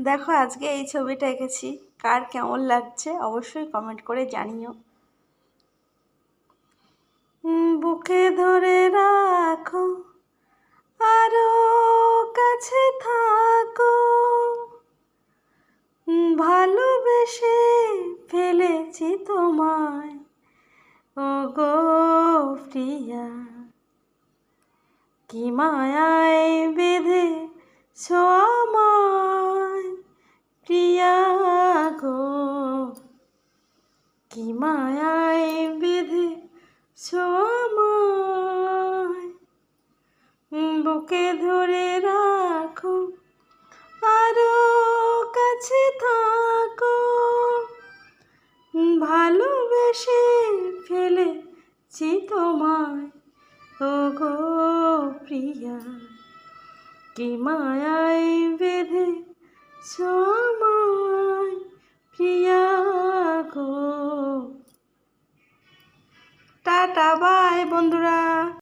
দেখো আজকে এই ছবিটা এঁকেছি, কার কেমন লাগছে অবশ্যই কমেন্ট করে জানিও। বুকে ধরে রাখো, আরো কাছে থাকো, ভালোবেসে ফেলেছি তোমায়, ও গো প্রিয়া। কি মায়ায় বেঁধে আমায় প্রিয়া গো, কি মায়ায় বেঁধে আমায়, বুকে ধরে রাখো, আরো কাছে থাকো, ভালোবেসে ফেলেছি তোমায়, ও গো প্রিয়া। কি মায়ায় বেঁধে আমায় প্রিয়া গো। টাটা বাই বন্ধুরা।